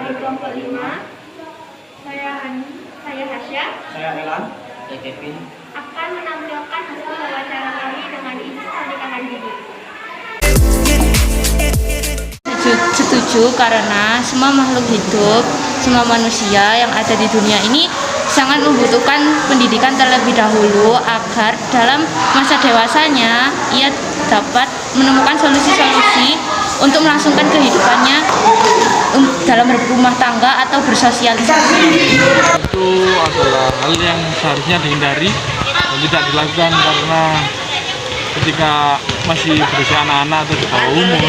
dari kelompok 5. Saya Hasya. Saya Elan. Saya Kevin. Akan menampilkan hasil wawancara kami dengan isu pernikahan dini. Setuju karena semua makhluk hidup, semua manusia yang ada di dunia ini sangat membutuhkan pendidikan terlebih dahulu agar dalam masa dewasanya ia dapat menemukan solusi-solusi untuk melangsungkan kehidupannya dalam berumah tangga atau bersosialisasi. Itu adalah hal yang seharusnya dihindari dan tidak dilakukan karena ketika masih berusia anak-anak atau di bawah umur,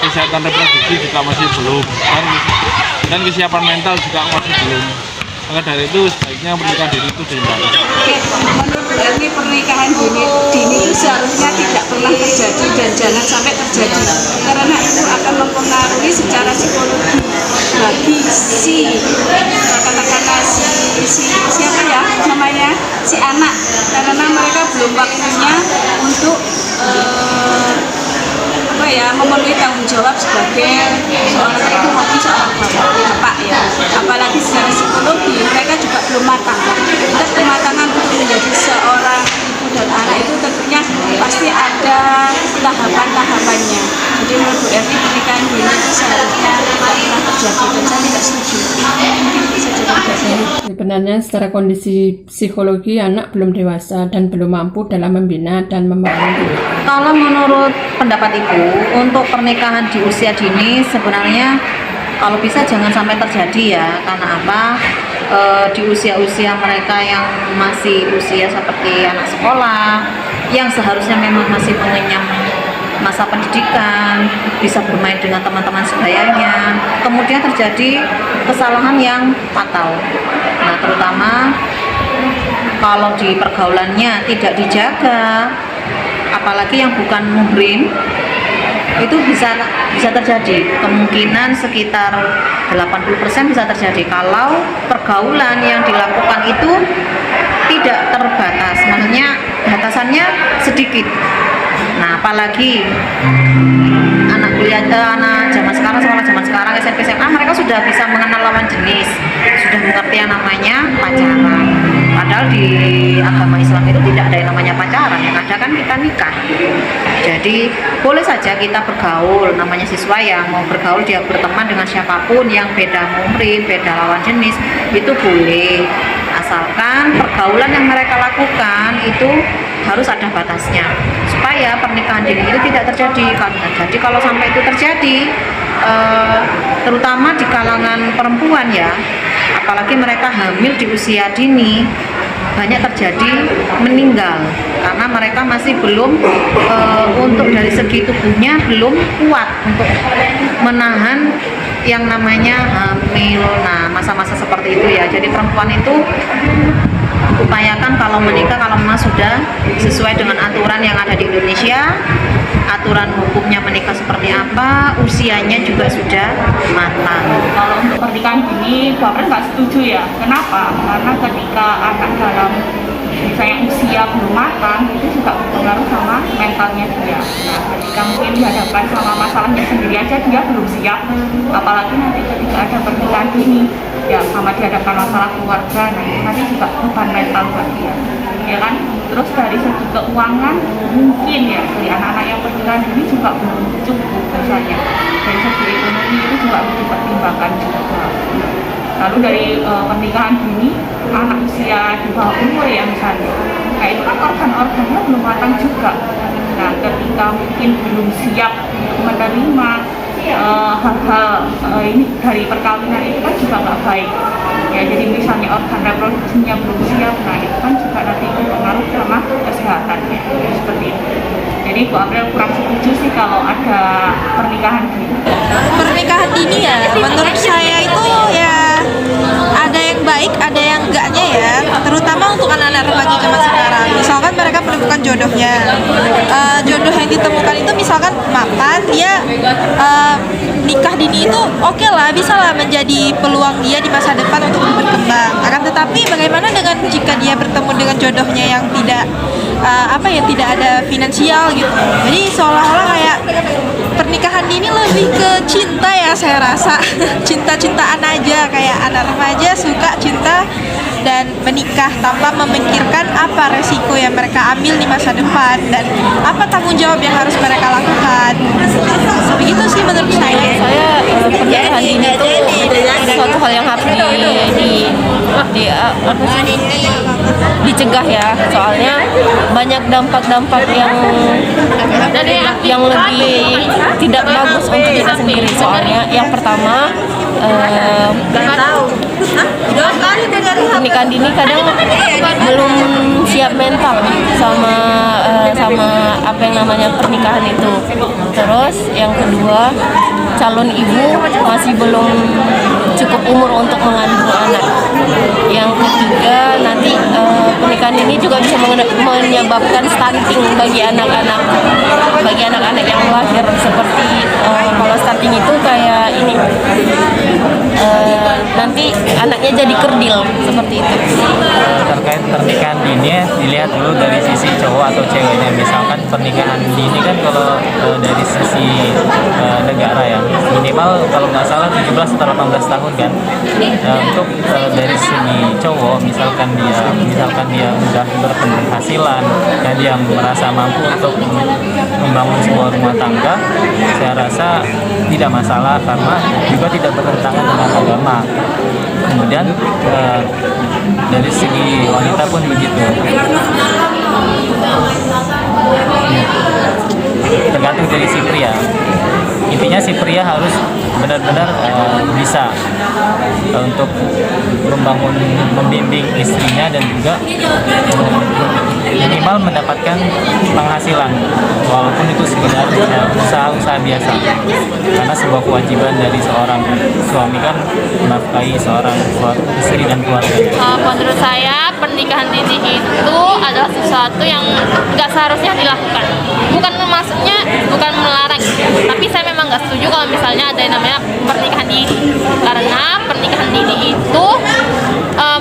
kesehatan reproduksi juga masih belum, dan kesiapan mental juga masih belum. Maka dari itu sebaiknya pernikahan dini itu dihindari. Menurut ini pernikahan dini itu seharusnya tidak pernah terjadi dan jangan sampai terjadi karena itu akan mempengaruhi secara psikologi bagi katakanlah siapa ya namanya si anak, karena mereka belum waktunya untuk memenuhi tanggung jawab sebagai seorang ibu maupun seorang bapak ya. Apalagi secara psikologi mereka juga belum matang. Kita kematangan untuk menjadi seorang ibu dan anak itu tentunya pasti ada tahapan-tahapannya. Jadi menurut Bu Erni pernikahan dini itu seharusnya tidak pernah terjadi dan saya tidak setuju. Mungkin itu saja dari. Sebenarnya secara kondisi psikologi anak belum dewasa dan belum mampu dalam membina dan membangun diri. Kalau menurut pendapat Ibu, untuk pernikahan di usia dini sebenarnya kalau bisa jangan sampai terjadi ya. Karena apa? Di usia-usia mereka yang masih usia seperti anak sekolah, yang seharusnya memang masih mengenyam masa pendidikan, bisa bermain dengan teman-teman sebayanya, kemudian terjadi kesalahan yang fatal. Nah, terutama kalau di pergaulannya tidak dijaga, apalagi yang bukan muhrim, itu bisa terjadi. Kemungkinan sekitar 80% bisa terjadi kalau pergaulan yang dilakukan itu tidak terbatas, maksudnya batasannya sedikit. Nah, apalagi anak kuliah, anak zaman sekarang, sekolah zaman sekarang, SMP, SMA, mereka sudah bisa mengenal lawan jenis, sudah mengerti yang namanya pacaran. Padahal di agama Islam itu tidak ada yang namanya pacaran, yang ada kan kita nikah. Jadi boleh saja kita bergaul, namanya siswa yang mau bergaul dia berteman dengan siapapun yang beda muhrim, beda lawan jenis, itu boleh. Asalkan pergaulan yang mereka lakukan itu harus ada batasnya supaya pernikahan dini itu tidak terjadi. Jadi kalau sampai itu terjadi, terutama di kalangan perempuan ya, apalagi mereka hamil di usia dini, banyak terjadi meninggal karena mereka masih belum untuk dari segi tubuhnya belum kuat untuk menahan yang namanya hamil. Nah, masa-masa seperti itu ya, jadi perempuan itu upayakan kalau menikah kalau memang sudah sesuai dengan aturan yang ada di Indonesia, aturan hukumnya menikah seperti apa, usianya juga sudah matang. Kalau untuk pernikahan dini, Bapak nggak setuju ya. Kenapa? Karena ketika anak dalam misalnya usia belum matang, itu juga berpengaruh sama mentalnya dia. Nah, ketika mungkin dihadapkan sama masalahnya sendiri aja dia belum siap, apalagi nanti ketika ada pernikahan dini, ya sama dihadapkan masalah keluarga, nanti juga beban mental buat dia, ya kan? Terus dari segi keuangan mungkin ya dari anak-anak yang pernikahan dini juga belum cukup misalnya. Dari segi ekonomi itu juga harus dipertimbangkan juga. Lalu dari pernikahan dini, anak usia di bawah umur ya misalnya, nah itu kan organ-organnya belum matang juga. Nah, ketika mungkin belum siap menerima hal-hal ini dari perkawinan itu kan juga nggak baik. Ya, jadi misalnya organ reproduksinya belum siap, nah itu kan juga nanti berpengaruh sama kesehatannya seperti itu. Jadi Bu April kurang setuju sih kalau ada pernikahan dini. Pernikahan dini ya, menurut saya itu ya ada yang baik, ada yang enggaknya ya. Terutama untuk anak-anak remaja zaman sekarang. Misalkan mereka menemukan jodohnya, jodoh yang ditemukan itu misalkan mapan dia nikah dini itu oke lah, bisa lah menjadi peluang dia di masa depan untuk berkembang. Akan tetapi bagaimana dengan jika dia bertemu dengan jodohnya yang tidak tidak ada finansial gitu. Jadi seolah-olah kayak pernikahan dini lebih ke cinta ya, saya rasa. Cinta-cintaan aja, kayak anak remaja suka cinta dan menikah tanpa memikirkan apa resiko yang mereka ambil di masa depan dan apa tanggung jawab yang harus mereka lakukan. Begitu sih menurut saya. Pernikahan dini itu suatu hal yang harus dicegah ya, soalnya banyak dampak-dampak yang lebih tidak bagus untuk kita sendiri. Soalnya yang pertama, pernikahan dini kadang belum siap mental sama apa yang namanya pernikahan itu. Terus yang kedua, calon ibu masih belum cukup umur untuk mengandung anak. Yang ketiga, nanti pernikahan ini juga bisa menyebabkan stunting bagi anak-anak yang lahir. Seperti kalau stunting itu kayak ini, nanti anaknya jadi kerdil seperti itu. Terkait pernikahan dini, dilihat dulu dari sisi cowok atau ceweknya. Misalkan pernikahan dini kan kalau dari sisi negara ya, minimal kalau nggak salah 17 atau 18 tahun kan. Untuk dari segi cowok, misalkan dia sudah berpenghasilan dan dia merasa mampu untuk membangun sebuah rumah tangga, saya rasa tidak masalah karena juga tidak bertentangan dengan agama. Kemudian dari segi wanita pun begitu. Tergantung dari si pria. Intinya si pria harus benar-benar bisa untuk membimbing istrinya dan juga minimal mendapatkan penghasilan walaupun itu sekedar usaha-usaha biasa, karena sebuah kewajiban dari seorang suami kan menafkahi seorang istri dan keluarga. Menurut saya pernikahan dini itu adalah sesuatu yang nggak seharusnya dilakukan. Bukan melarang, tapi saya memang nggak setuju kalau misalnya ada yang namanya pernikahan dini, karena pernikahan dini itu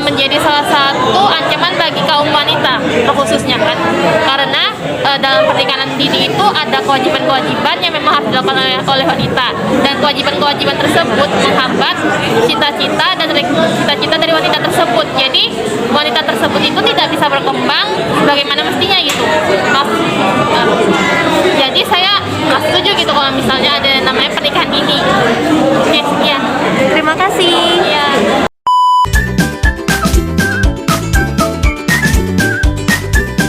menjadi salah satu ancaman bagi kaum wanita khususnya kan, karena dalam pernikahan dini itu ada kewajiban-kewajiban yang memang harus dilakukan oleh wanita, dan kewajiban-kewajiban tersebut menghambat cita-cita dari wanita tersebut. Jadi wanita tersebut itu tidak bisa berkembang bagaimana mestinya gitu.